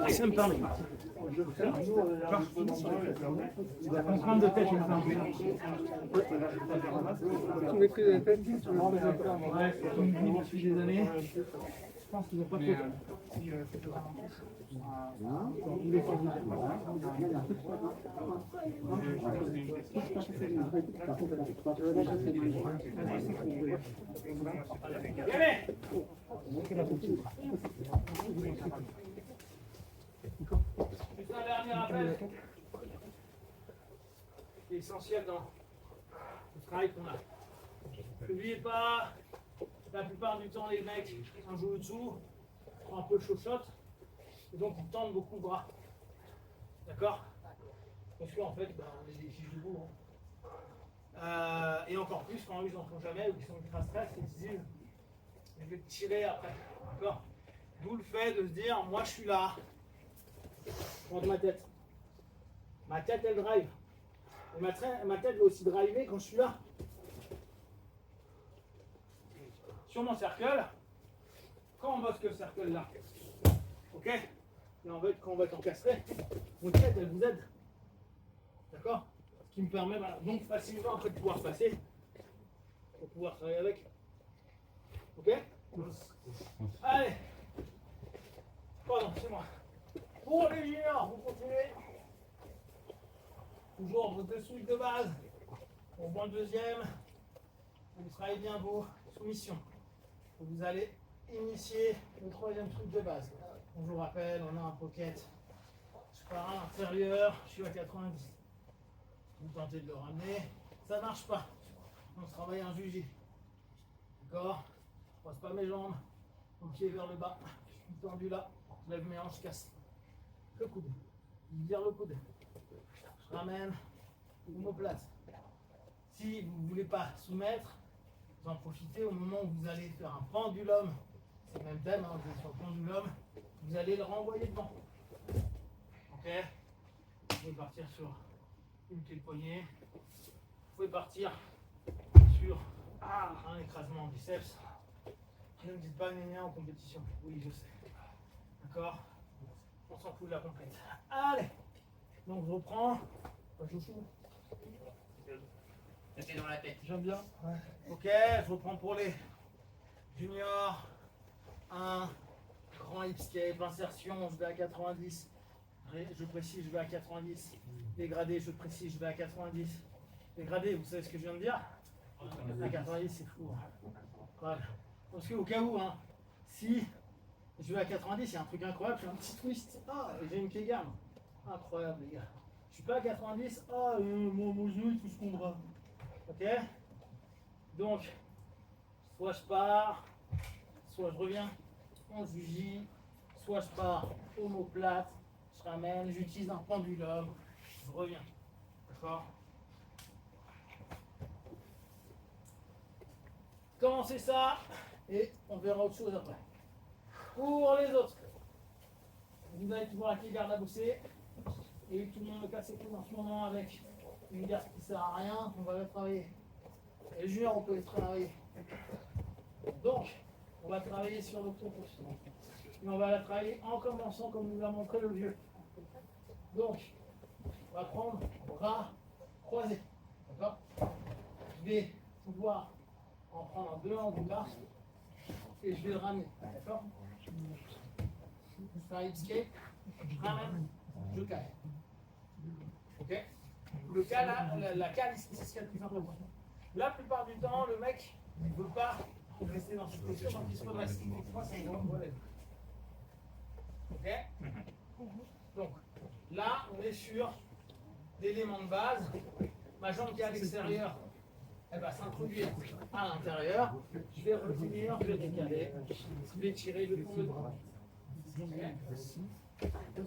ça me permet. La contrainte de tête, je me fais un peu. Tu maîtrises la tête, tu Ouais, c'est une vie depuis des années. Je pense qu'ils n'ont pas trop. Juste un dernier rappel. C'est essentiel dans le travail qu'on a. N'oubliez pas, la plupart du temps, les mecs, en jouent dessous, font un peu le chaud-shot, et donc ils tendent beaucoup le bras. D'accord? Parce qu'en fait, on est des chiches debout. Et encore plus quand ils n'en font jamais ou qu'ils sont ultra stress, ils se disent je vais te tirer après. D'accord? D'où le fait de se dire moi je suis là, je prends de ma tête. Ma tête elle drive. Et ma tête va aussi driver quand je suis là. Sur mon cercle, quand on bosse que ce cercle là, ok? Et en fait, quand on va être encastré, mon tête elle vous aide. D'accord? Ce qui me permet donc facilement après de pouvoir passer pour pouvoir travailler avec. Ok? Allez! Pardon, c'est moi. Pour les juniors, vous continuez. Toujours vos deux swings de base. On prend le deuxième. Vous travaillez bien vos soumissions. vous allez initier le troisième truc de base. On vous rappelle, on a un pocket. Je pars à l'intérieur, je suis à 90. Vous tentez de le ramener, ça ne marche pas. On se travaille un juji. D'accord? Je passe pas mes jambes, mon pied vers le bas. Je suis tendu là, je lève mes hanches, je casse. Le coude. Je vire le coude. Je ramène l'omoplate. Si vous ne voulez pas soumettre, vous en profitez au moment où vous allez faire un pendulum. C'est le même thème, hein, vous êtes sur le pendulum. Vous allez le renvoyer devant. Ok? Vous pouvez partir sur une clé de poignet. Vous pouvez partir sur un écrasement en biceps. Ne me dites pas nénia en compétition. Oui, je sais. D'accord? On s'en fout de la complète. Allez! Donc je reprends. C'est dans la tête. J'aime bien. Ouais. Ok, je reprends pour les juniors. Un grand hipscape, insertion, je vais à 90. Je précise, je vais à 90. Dégradé, je précise, je vais à 90. Dégradé, vous savez ce que je viens de dire? À 90, c'est fou. Hein. Voilà. Parce qu'au cas où, hein, si je vais à 90, il y a un truc incroyable, je fais un petit twist. Ah, et j'ai une Kegarn. Incroyable, les gars. Je suis pas à 90. Ah, mon genou, il touche mon bras. Ok? Donc, soit je pars, soit je reviens en juji, soit je pars omoplate, je ramène, j'utilise un pendulum, je reviens. D'accord? Commencez ça et on verra autre chose après. Pour les autres, vous avez toujours la clé garde à bosser et tout le monde me casse les couilles en ce moment avec une garde qui sert à rien, on va la travailler. Et le junior, on peut les travailler. Donc, on va travailler sur l'octopus. Et on va la travailler en commençant comme nous l'a montré le vieux. Donc, on va prendre bras croisés. D'accord? Je vais pouvoir en prendre deux en là et je vais le ramener. D'accord? Je fais un escape, je ramène, je cale. Ok? Le cale, la cale ici, c'est ce qu'il y a de plus important. La plupart du temps, le mec ne veut pas rester dans cette posture, donc il se redresse. Effectivement, c'est un grand relève. Ok? Donc, là, on est sur l'élément de base. Ma jambe qui est à l'extérieur, elle va s'introduire à l'intérieur. Je vais revenir, je vais décaler, je vais tirer, je vais tourner le bras. Okay.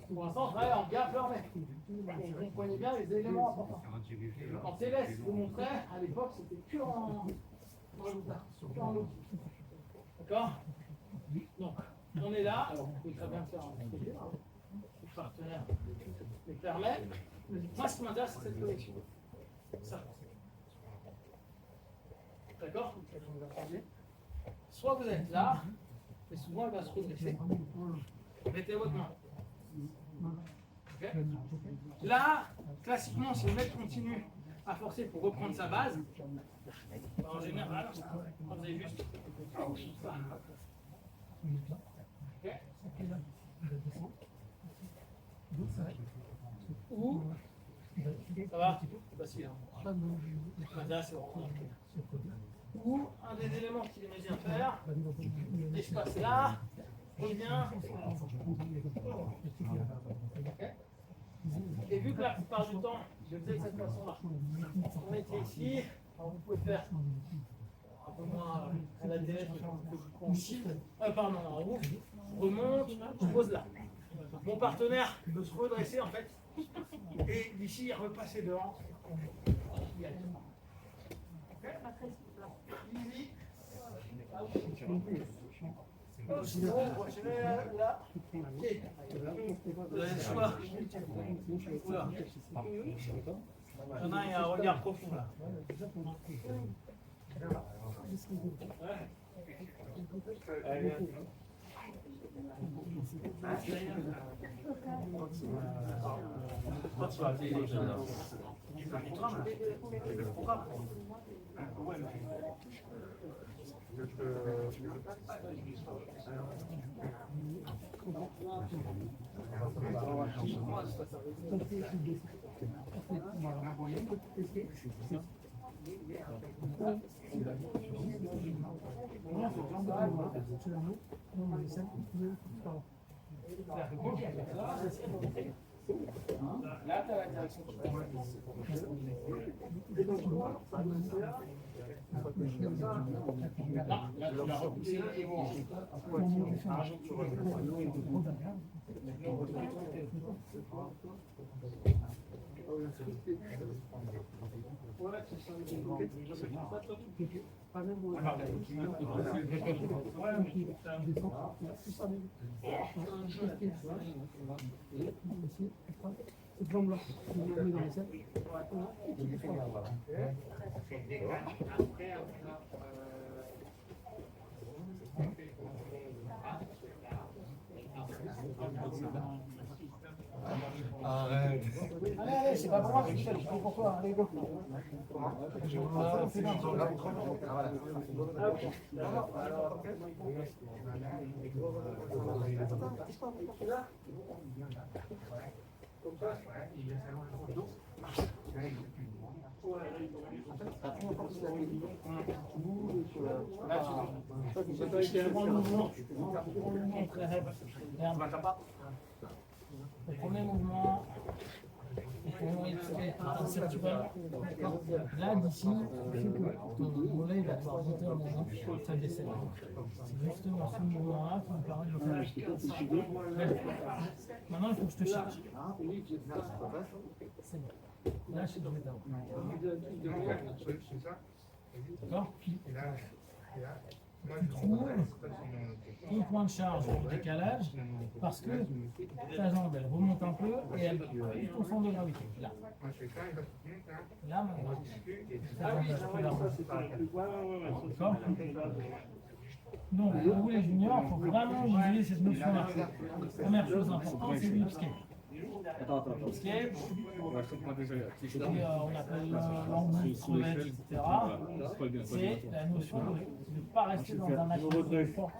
Pour l'instant, je travaille en bien fermé. Vous comprenez bien les éléments importants. En Céleste, je vous montrais, à l'époque, c'était que en résultat, que en logique. D'accord? Donc, on est là. Alors, vous pouvez très bien faire un projet. Le partenaire les permet. Moi, ce qui m'intéresse, c'est cette connexion. Ça. D'accord? Soit vous êtes là, et souvent elle va se redresser. Mettez votre main. Okay. Là, classiquement, si le mec continue à forcer pour reprendre sa base, en général, vous avez juste ça. Okay. Ou, ça va? C'est facile. Hein. Là, c'est bon. Ou un des éléments qu'il aimait bien faire, et je passe là, reviens. Okay. Et vu que la plupart du temps, je faisais de cette façon-là, on était ici, alors vous pouvez faire un peu moins à la télé, on chie, pardon, en roue, je remonte, je pose là. Mon partenaire peut se redresser en fait, et d'ici repasser devant. Easy. Sinon, je vais là. Ok. Vous avez le choix. Oula. Il y en a un regard profond là. Là, tu as la direction. Là, tu l'as repoussé. Cette jambe-là, on la met dans les ailes. Arrête. Allez, c'est pas pour moi que je fais, je fais pour toi. Allez, go. Le premier mouvement, là, d'ici, ton mollet va devoir monter en avant, ça descend. C'est justement ce mouvement-là qui me permet de le faire. Maintenant, il faut que je te cherche. C'est bon. Là, je suis dans le down. D'accord? Puis, tu trouves ton point de charge au décalage parce que ta jambe elle remonte un peu et elle pousse ton centre de gravité. Là. Là maintenant. D'accord? Donc pour vous les juniors, il faut vraiment vous ayez cette notion-là. Première chose importante, c'est le skate. Le skate, on appelle l'angle, crevette, etc. C'est la notion de ne pas rester dans un axe fort.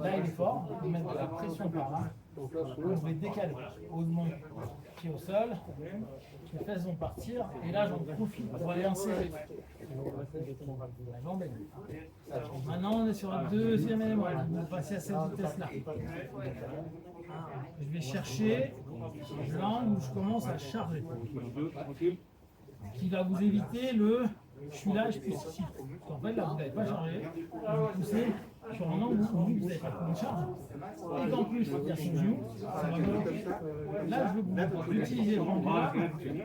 Là, il est fort, on met de la pression par là. On va décaler. Haussement, pied au sol, les fesses vont partir, et là, j'en profite pour aller insérer. La jambe est nue. Maintenant, on est sur le deuxième élément. On va passer à cette vitesse-là. Je vais chercher l'angle où je commence à charger. Qui va vous éviter le je suis là, je suis ici. En fait, là, vous n'avez pas chargé. Vous poussez sur un angle où vous n'avez pas pris une charge. Et qu'en plus, il y a son genou, ça va bloquer. Là, je veux que vous utilisez vraiment là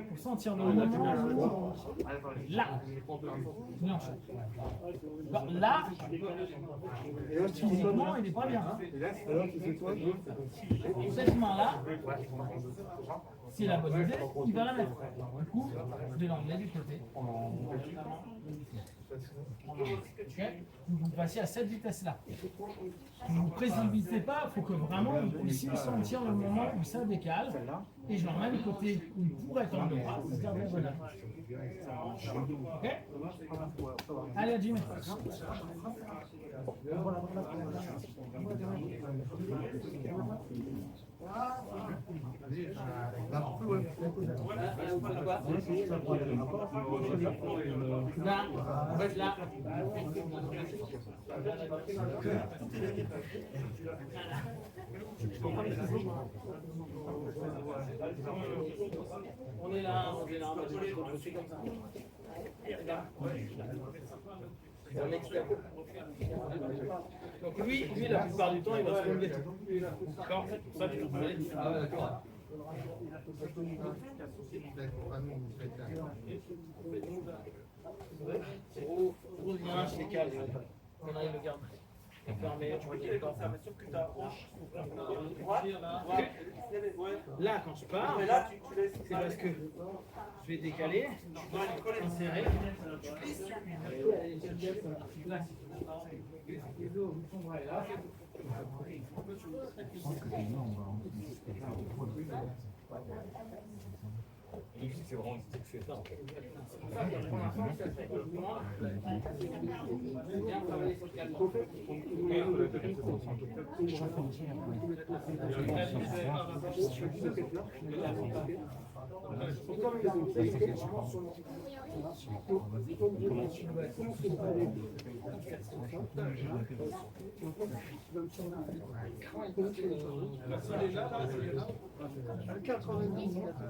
pour sentir le moment. Là, non. Là, physiquement, il n'est pas bien. Cette main-là, c'est la bonne idée, il va la mettre. Du coup, je vais l'emmener du côté. Okay. Vous passez à cette vitesse-là. Ne vous précipitez pas, il faut que vraiment vous puissiez sentir le moment où ça décale. Et je l'emmène du côté où il pourrait tendre le bras, c'est-à-dire diagonale. Ok? Allez, Jimmy. Là, reste là. On est là, je suis comme ça. C'est un expert. Donc lui, la plupart du temps, il va se relever. D'accord? Pour ça, tu peux aller. Ah ouais, d'accord. Gros bien, je les cale. On arrive le garde. Fermé, tu peux dire comme ça, mais sauf que ta hanche droite, là, quand je pars, c'est parce que je vais décaler, insérer, Et ici, c'est vraiment c'est ça en fait. C'est ça que pour l'instant, c'est assez compliment. Bien travailler sur le cadre.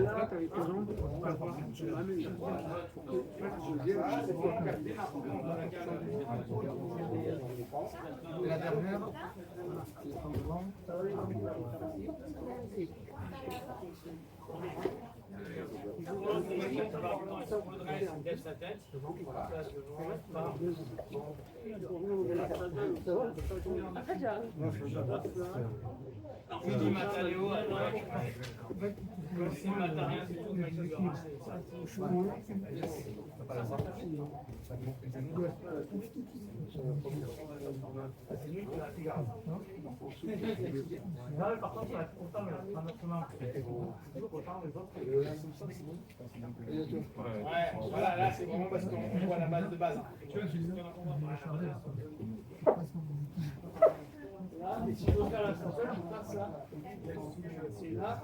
Là, tu avais tes jambes, tu ramènes La dernière. Lève sa tête. Si tu m'attends Léo, à droite. Si tu m'attends rien, c'est tout, mec, Là, par contre, ça va être content, mais la nationale, c'est autant les autres. Ouais, voilà, là c'est vraiment parce qu'on voit la base de base. Là, et si je veux faire l'ascenseur, je peux faire ça. C'est là.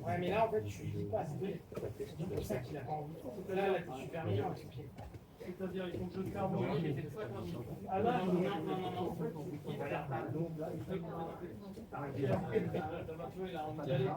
Ouais, mais là en fait, je lui dis pas, c'est pour ça qu'il a pas envie. Là, t'es super mignon avec ses pieds. C'est-à-dire, ils font que le carbo, il était de 50. Ah là, non. Il va faire ça. Il a envie d'y aller.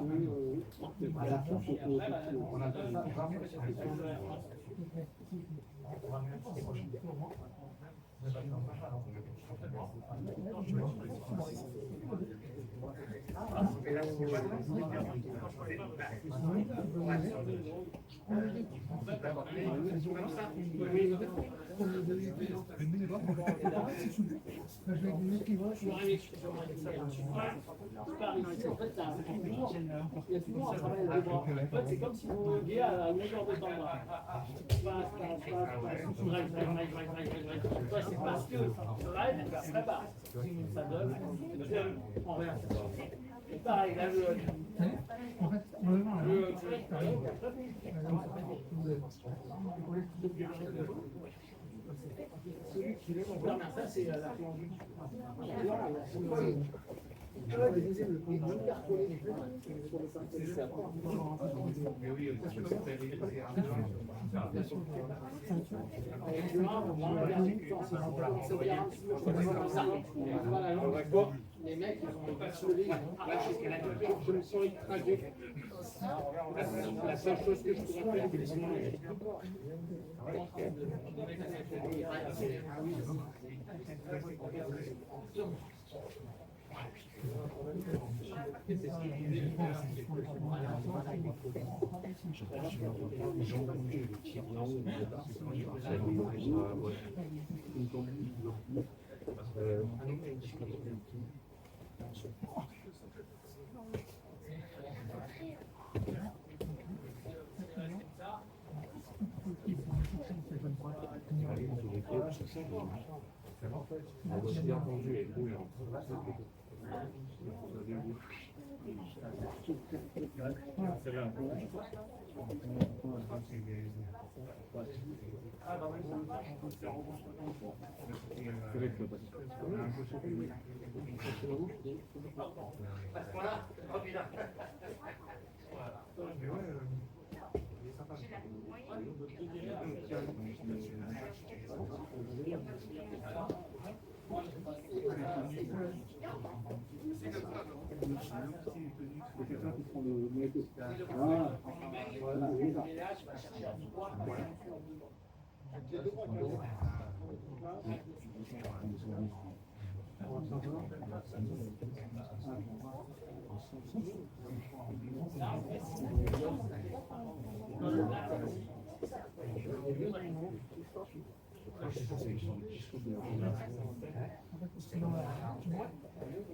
C'est comme si vous vouliez à la longueur de temps. C'est parce que ça se prépare. Ça donne, en rien. Et pareil, là, En fait, vraiment, celui qui lève en dernière, ça c'est la plongée. Les mecs, ils ont pas sauvé. Je me sens écrasé. La seule chose que je pourrais faire,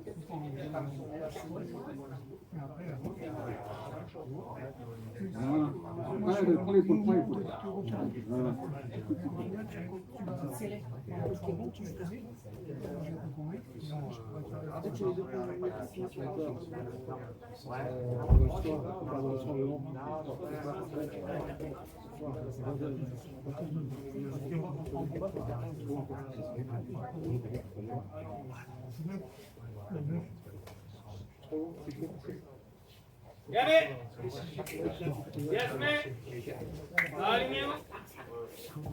c'est Ouais, le point épaule, point épaule. Voilà. Allez, Yasmine, alignez-vous,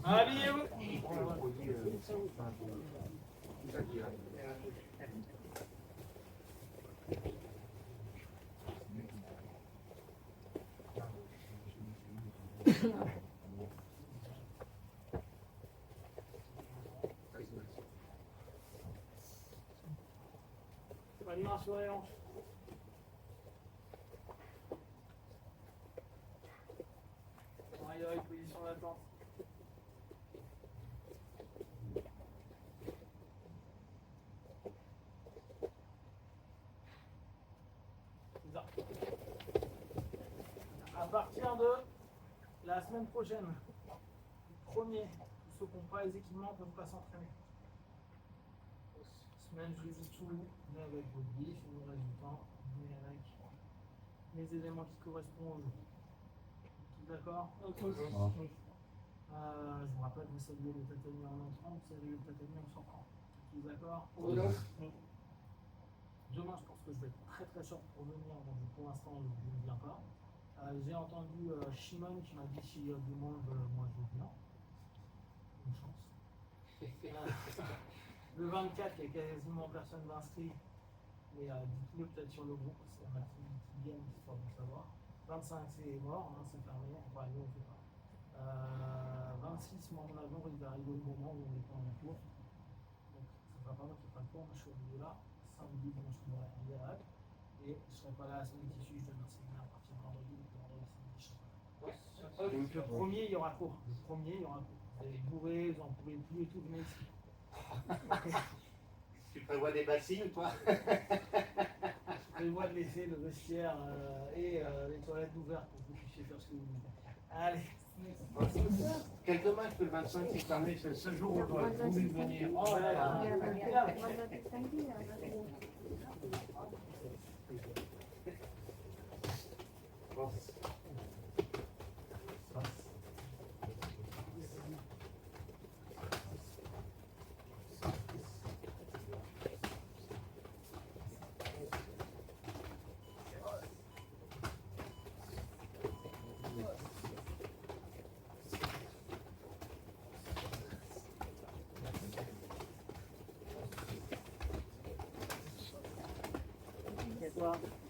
habillez-vous. Pas de main sur les hanches. Position d'attente. À partir de la semaine prochaine, premier, ceux qui n'ont pas les équipements ne peuvent pas s'entraîner. Semaine, je dis tout, venez avec vos guides, vos résultats, venez avec les éléments qui correspondent au jeu. D'accord? Je vous rappelle, vous saviez le tatami en entrant, vous saviez le tatami en sortant. Tous d'accord? Demain, je pense que je vais être très très short pour venir, donc pour l'instant, je ne viens pas. J'ai entendu Shimon qui m'a dit s'il y a du monde, moi je viens. Une chance. Le 24, il y a quasiment personne d'inscrit, mais dites-le peut-être sur le groupe, c'est un activité qui vient, histoire de savoir. 25 c'est mort, hein, c'est fermé, enfin nous on fait pas. 26, moi à mon avis, il va arriver au moment où on est pas en cours. Donc ça ne va pas moi qui ne fera pas le cours, moi je suis au milieu là. Samedi, dimanche, je serai en direct. Et je ne serai pas là la semaine qui suit, je donne un séminaire à partir de vendredi, donc vendredi, samedi, je serai pas là. Donc le premier, il y aura cours. Le premier, il y aura cours. Vous allez bourrer, vous n'en pouvez plus et tout, venez ici. Tu prévois des bassines, toi? Je prévois de laisser le vestiaire et les toilettes ouvertes pour que vous puissiez faire ce que vous voulez. Allez. Quel dommage que le 25 c'est fermé, c'est le seul jour où on doit venir. Oh là là.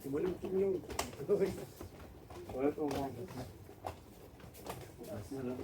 C'est moi le petit lion. Ouais, pour moi. Merci, madame.